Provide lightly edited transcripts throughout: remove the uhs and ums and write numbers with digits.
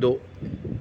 2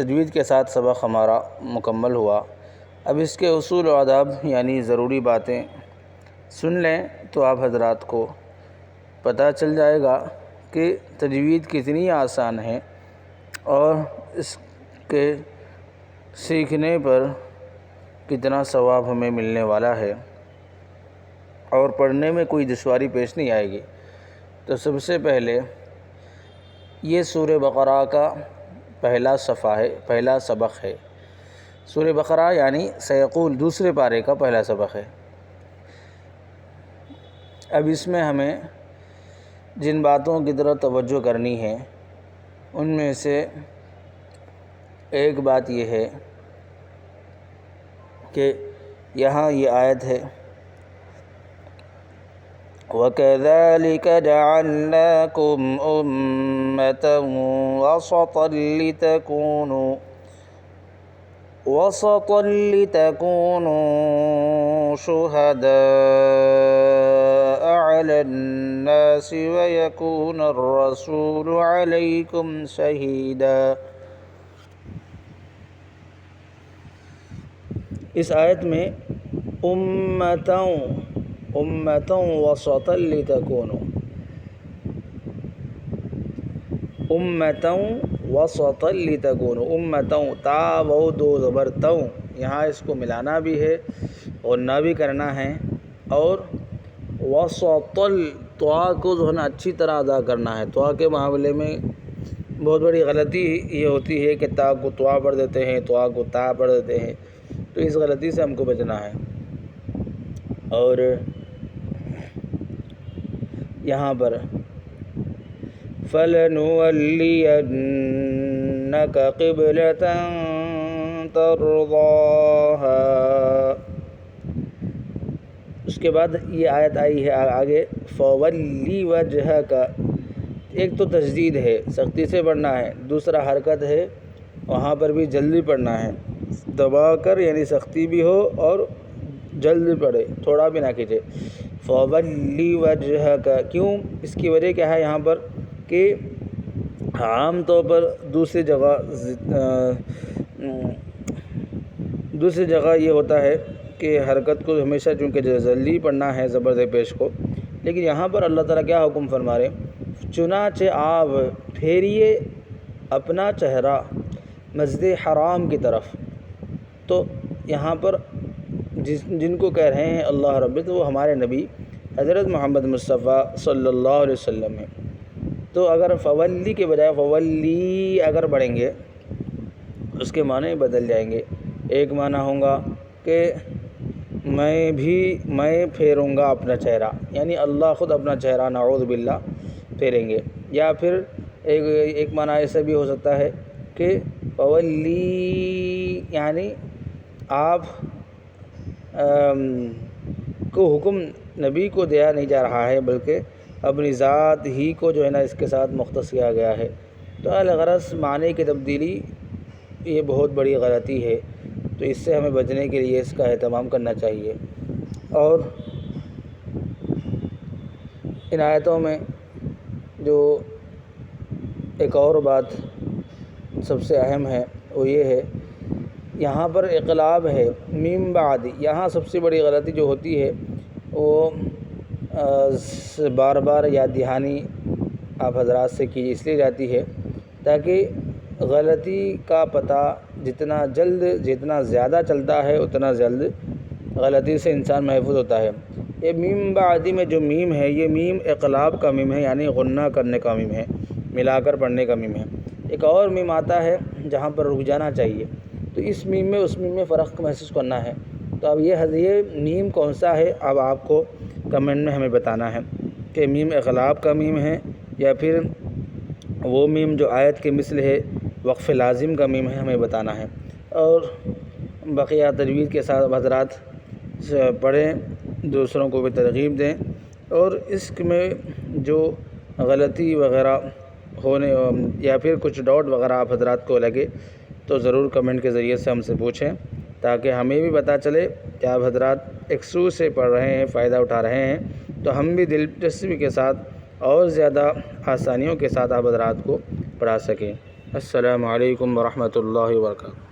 تجوید کے ساتھ سبق ہمارا مکمل ہوا۔ اب اس کے اصول و آداب یعنی ضروری باتیں سن لیں تو آپ حضرات کو پتہ چل جائے گا کہ تجوید کتنی آسان ہے اور اس کے سیکھنے پر کتنا ثواب ہمیں ملنے والا ہے اور پڑھنے میں کوئی دشواری پیش نہیں آئے گی۔ تو سب سے پہلے یہ سورہ بقرہ کا پہلا صفحہ ہے، پہلا سبق ہے۔ سورہ بقرہ یعنی سیقول دوسرے پارے کا پہلا سبق ہے۔ اب اس میں ہمیں جن باتوں کی طرف توجہ کرنی ہے ان میں سے ایک بات یہ ہے کہ یہاں یہ آیت ہے وَكَذَلِكَ جَعَلْنَاكُمْ أُمَّةً وَسَطًا لِتَكُونُوا شُهَدَاءَ عَلَى النَّاسِ وَيَكُونَ الرَّسُولُ عَلَيْكُمْ شَهِيدًا۔ اس آیت میں امتوں وسطا لتکونوا، امتوں وسطا لتکونوا، امتوں تا و دو زبر تو، یہاں اس کو ملانا بھی ہے غنہ بھی کرنا ہے، اور وسطا طا کو جو ہے نا اچھی طرح ادا کرنا ہے۔ طا کے معاملے میں بہت بڑی غلطی یہ ہوتی ہے کہ تا کو طا پڑھ دیتے ہیں، طا کو تا پڑھ دیتے ہیں، تو اس غلطی سے ہم کو بچنا ہے۔ اور یہاں پر فَلَنُوَلِّيَنَّكَ قِبْلَةً تَرْضَاهَا، اس کے بعد یہ آیت آئی ہے آگے فَوَلِّ وَجْهَكَ، ایک تو تشدید ہے، سختی سے پڑھنا ہے، دوسرا حرکت ہے، وہاں پر بھی جلدی پڑھنا ہے، دبا کر یعنی سختی بھی ہو اور جلدی پڑھے، تھوڑا بھی نہ کھینچے۔ فَوَلِّ وَجْهَكَ، کیوں؟ اس کی وجہ کیا ہے یہاں پر کہ عام طور پر دوسری جگہ یہ ہوتا ہے کہ حرکت کو ہمیشہ چونکہ جلدی پڑھنا ہے زبر زیر پیش کو، لیکن یہاں پر اللہ تعالیٰ کیا حکم فرما رہے ہیں، چنانچہ آپ پھیریے اپنا چہرہ مسجد حرام کی طرف۔ تو یہاں پر جن کو کہہ رہے ہیں اللہ رب العزت وہ ہمارے نبی حضرت محمد مصطفیٰ صلی اللہ علیہ وسلم ہیں۔ تو اگر فولی کے بجائے فولی اگر پڑھیں گے اس کے معنی بدل جائیں گے۔ ایک معنی ہوگا کہ میں پھیروں گا اپنا چہرہ، یعنی اللہ خود اپنا چہرہ نعوذ باللہ پھیریں گے، یا پھر ایک معنی ایسا بھی ہو سکتا ہے کہ فولی یعنی آپ کو حکم نبی کو دیا نہیں جا رہا ہے بلکہ اپنی ذات ہی کو جو ہے نا اس کے ساتھ مختص کیا گیا ہے۔ تو الغرض معنی کی تبدیلی یہ بہت بڑی غلطی ہے، تو اس سے ہمیں بچنے کے لیے اس کا اہتمام کرنا چاہیے۔ اور ان آیتوں میں جو ایک اور بات سب سے اہم ہے وہ یہ ہے، یہاں پر اقلاب ہے میم بعد، یہاں سب سے بڑی غلطی جو ہوتی ہے وہ بار بار یاد دہانی آپ حضرات سے کی اس لیے جاتی ہے تاکہ غلطی کا پتہ جتنا زیادہ چلتا ہے اتنا جلد غلطی سے انسان محفوظ ہوتا ہے۔ یہ میم بعدی میں جو میم ہے یہ میم اقلاب کا میم ہے، یعنی غنہ کرنے کا میم ہے، ملا کر پڑھنے کا میم ہے۔ ایک اور میم آتا ہے جہاں پر رک جانا چاہیے، تو اس میم میں اس میم میں فرق محسوس کرنا ہے۔ تو اب یہ میم کون سا ہے اب آپ کو کمنٹ میں ہمیں بتانا ہے کہ میم اقلاب کا میم ہے یا پھر وہ میم جو آیت کے مثل ہے وقف لازم کا میم ہے، ہمیں بتانا ہے۔ اور بقیہ تجوید کے ساتھ حضرات پڑھیں، دوسروں کو بھی ترغیب دیں، اور اس میں جو غلطی وغیرہ ہونے یا پھر کچھ ڈاؤٹ وغیرہ آپ حضرات کو لگے تو ضرور کمنٹ کے ذریعے سے ہم سے پوچھیں تاکہ ہمیں بھی پتہ چلے کہ آپ حضرات ایکسو سے پڑھ رہے ہیں، فائدہ اٹھا رہے ہیں، تو ہم بھی دلچسپی کے ساتھ اور زیادہ آسانیوں کے ساتھ آپ حضرات کو پڑھا سکیں۔ السلام علیکم ورحمۃ اللہ وبرکاتہ۔